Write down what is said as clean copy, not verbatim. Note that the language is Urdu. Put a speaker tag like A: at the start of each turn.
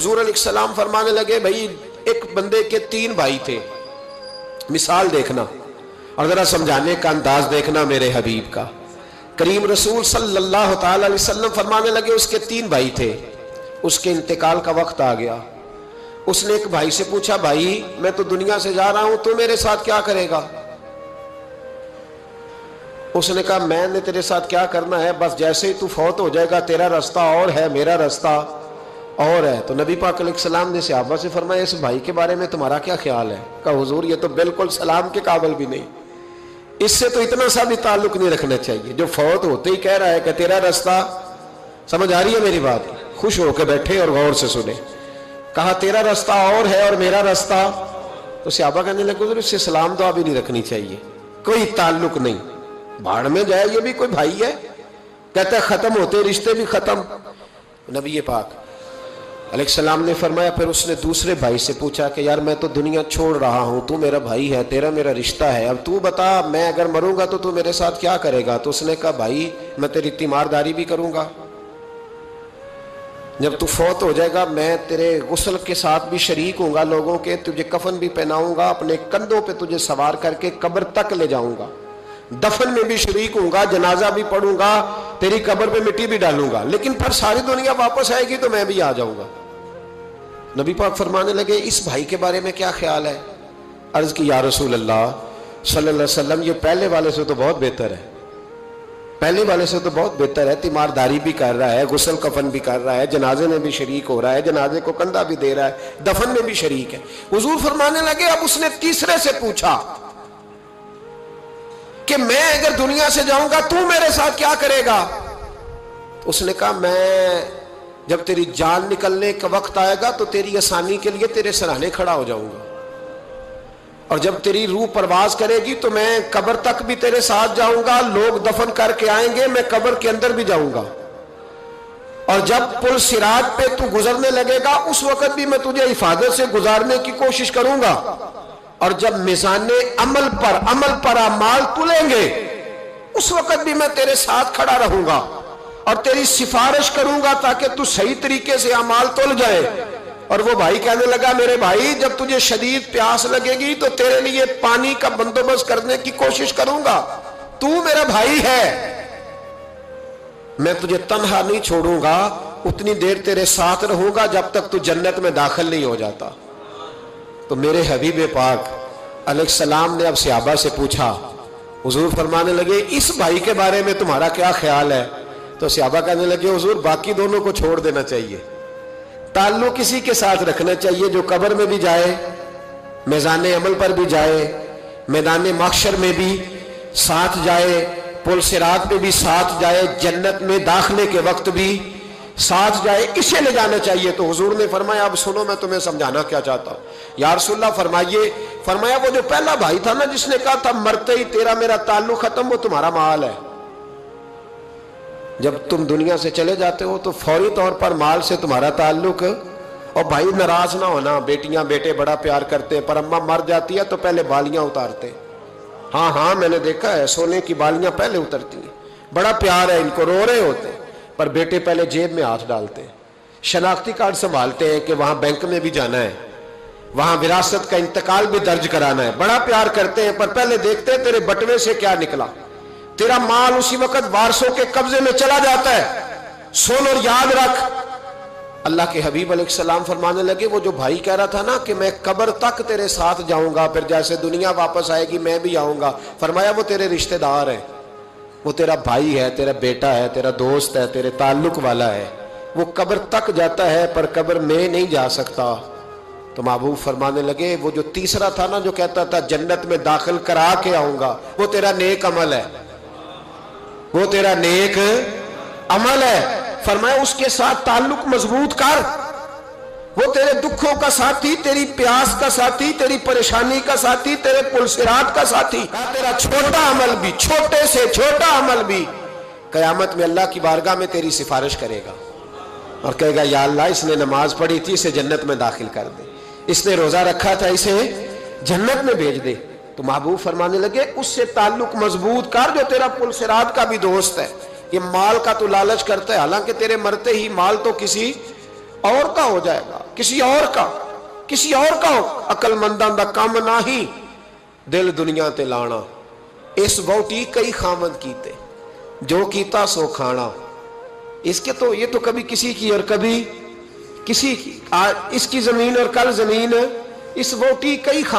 A: حضور علیہ السلام فرمانے لگے بھائی ایک بندے کے 3 بھائی تھے، مثال دیکھنا اور ذرا سمجھانے کا انداز دیکھنا میرے حبیب کا۔ کریم رسول صلی اللہ تعالی علیہ وسلم فرمانے لگے اس کے 3 بھائی تھے، اس کے انتقال کا وقت آ گیا۔ اس نے ایک بھائی سے پوچھا بھائی میں تو دنیا سے جا رہا ہوں، تو میرے ساتھ کیا کرے گا؟ اس نے کہا میں نے تیرے ساتھ کیا کرنا ہے، بس جیسے ہی تو فوت ہو جائے گا تیرا رستہ اور ہے میرا رستہ اور ہے۔ تو نبی پاک علیہ السلام نے صحابہ سے فرمایا اس بھائی کے بارے میں تمہارا کیا خیال ہے؟ کہا حضور یہ تو بالکل سلام کے قابل بھی نہیں، اس سے تو اتنا سا بھی تعلق نہیں رکھنا چاہیے، جو فوت ہوتے ہی کہہ رہا ہے کہ تیرا رستہ۔ سمجھ آ رہی ہے میری بات؟ خوش ہو کے بیٹھے اور غور سے سنے۔ کہا تیرا رستہ اور ہے اور میرا رستہ، تو صحابہ کہنے لگے حضور اس سے سلام دعا بھی نہیں رکھنی چاہیے، کوئی تعلق نہیں، بھاڑ میں جائے یہ بھی کوئی بھائی ہے؟ کہتا ہے ختم ہوتے رشتے بھی ختم۔ نبی پاک علیہ السلام نے فرمایا پھر اس نے دوسرے بھائی سے پوچھا کہ یار میں تو دنیا چھوڑ رہا ہوں، تو میرا بھائی ہے، تیرا میرا رشتہ ہے، اب تو بتا میں اگر مروں گا تو میرے ساتھ کیا کرے گا؟ تو اس نے کہا بھائی میں تیری تیمارداری بھی کروں گا، جب تو فوت ہو جائے گا میں تیرے غسل کے ساتھ بھی شریک ہوں گا لوگوں کے، تجھے کفن بھی پہناؤں گا، اپنے کندھوں پہ تجھے سوار کر کے قبر تک لے جاؤں گا، دفن میں بھی شریک ہوں گا، جنازہ بھی پڑھوں گا، تیری قبر پہ مٹی بھی ڈالوں گا، لیکن پھر ساری دنیا واپس آئے گی تو میں بھی آ جاؤں گا۔ نبی پاک فرمانے لگے اس بھائی کے بارے میں کیا خیال ہے؟ عرض کی یا رسول اللہ صلی اللہ علیہ وسلم یہ پہلے والے سے تو بہت بہتر ہے، پہلے والے سے تو بہت بہتر ہے، تیمارداری بھی کر رہا ہے، غسل کفن بھی کر رہا ہے، جنازے میں بھی شریک ہو رہا ہے، جنازے کو کندھا بھی دے رہا ہے، دفن میں بھی شریک ہے۔ حضور فرمانے لگے اب اس نے تیسرے سے پوچھا کہ میں اگر دنیا سے جاؤں گا تو میرے ساتھ کیا کرے گا؟ اس نے کہا میں جب تیری جان نکلنے کا وقت آئے گا تو تیری آسانی کے لیے تیرے سرانے کھڑا ہو جاؤں گا، اور جب تیری روح پرواز کرے گی تو میں قبر تک بھی تیرے ساتھ جاؤں گا، لوگ دفن کر کے آئیں گے میں قبر کے اندر بھی جاؤں گا، اور جب پل صراط پہ تو گزرنے لگے گا اس وقت بھی میں تجھے حفاظت سے گزارنے کی کوشش کروں گا، اور جب میزان عمل پر اعمال تلیں گے اس وقت بھی میں تیرے ساتھ کھڑا رہوں گا اور تیری سفارش کروں گا تاکہ تو صحیح طریقے سے اعمال تل جائے۔ اور وہ بھائی کہنے لگا میرے بھائی جب تجھے شدید پیاس لگے گی تو تیرے لیے پانی کا بندوبست کرنے کی کوشش کروں گا، تو میرا بھائی ہے، میں تجھے تنہا نہیں چھوڑوں گا، اتنی دیر تیرے ساتھ رہوں گا جب تک تو جنت میں داخل نہیں ہو جاتا۔ تو میرے حبیب پاک علیہ السلام نے اب صحابہ سے پوچھا، حضور فرمانے لگے اس بھائی کے بارے میں تمہارا کیا خیال ہے؟ تو صحابہ کہنے لگے حضور باقی دونوں کو چھوڑ دینا چاہیے، تعلق کسی کے ساتھ رکھنا چاہیے جو قبر میں بھی جائے، میزان عمل پر بھی جائے، میدان محشر میں بھی ساتھ جائے، پل صراط پہ بھی ساتھ جائے، جنت میں داخلے کے وقت بھی ساتھ جائے، اسے لے جانا چاہیے۔ تو حضور نے فرمایا اب سنو میں تمہیں سمجھانا کیا چاہتا ہوں۔ یا رسول اللہ فرمائیے۔ فرمایا وہ جو پہلا بھائی تھا نا جس نے کہا تھا مرتے ہی تیرا میرا تعلق ختم، وہ تمہارا مال ہے، جب تم دنیا سے چلے جاتے ہو تو فوری طور پر مال سے تمہارا تعلق۔ اور بھائی ناراض نہ ہونا، بیٹیاں بیٹے بڑا پیار کرتے ہیں، پر اماں مر جاتی ہے تو پہلے بالیاں اتارتے، ہاں میں نے دیکھا ہے سونے کی بالیاں پہلے اترتی ہیں، بڑا پیار ہے ان کو، رو رہے ہوتے پر بیٹے پہلے جیب میں ہاتھ ڈالتے ہیں، شناختی کارڈ سنبھالتے ہیں کہ وہاں بینک میں بھی جانا ہے، وہاں وراثت کا انتقال بھی درج کرانا ہے، بڑا پیار کرتے ہیں پر پہلے دیکھتے ہیں تیرے بٹوے سے کیا نکلا۔ تیرا مال اسی وقت وارثوں کے قبضے میں چلا جاتا ہے، سن اور یاد رکھ۔ اللہ کے حبیب علیہ السلام فرمانے لگے وہ جو بھائی کہہ رہا تھا نا کہ میں قبر تک تیرے ساتھ جاؤں گا، پھر جیسے دنیا واپس آئے گی میں بھی آؤں گا، فرمایا وہ تیرے رشتہ دار ہے، وہ تیرا بھائی ہے، تیرا بیٹا ہے، تیرا دوست ہے، تیرے تعلق والا ہے، وہ قبر تک جاتا ہے پر قبر میں نہیں جا سکتا۔ تو محبوب فرمانے لگے وہ جو تیسرا تھا نا جو کہتا تھا جنت میں داخل کرا کے آؤں گا، وہ تیرا نیک عمل ہے، وہ تیرا نیک عمل ہے، فرمایا اس کے ساتھ تعلق مضبوط کر، وہ تیرے دکھوں کا ساتھی، تیری پیاس کا ساتھی، تیری پریشانی کا ساتھی، تیرے پل صراط کا ساتھی، تیرا چھوٹا عمل بھی، چھوٹے سے چھوٹا عمل بھی قیامت میں اللہ کی بارگاہ میں تیری سفارش کرے گا اور کہے گا یا اللہ اس نے نماز پڑھی تھی اسے جنت میں داخل کر دے، اس نے روزہ رکھا تھا اسے جنت میں بھیج دے۔ تو محبوب فرمانے لگے اس سے تعلق مضبوط کر جو تیرا پل صراط کا بھی دوست ہے۔ یہ مال کا تو لالچ کرتا ہے، حالانکہ تیرے مرتے ہی مال تو کسی اور کا ہو جائے گا, کسی اور کا ہو. عقل منداں دا کام نہیں دل دنیا تے لانا. اس ووٹی کئی خامد کیتے, جو کیتا سو کھانا. اس کے تو یہ تو کبھی کسی کی اور کبھی کسی کی, اس کی زمین اور کل زمین, اس ووٹی کئی خامد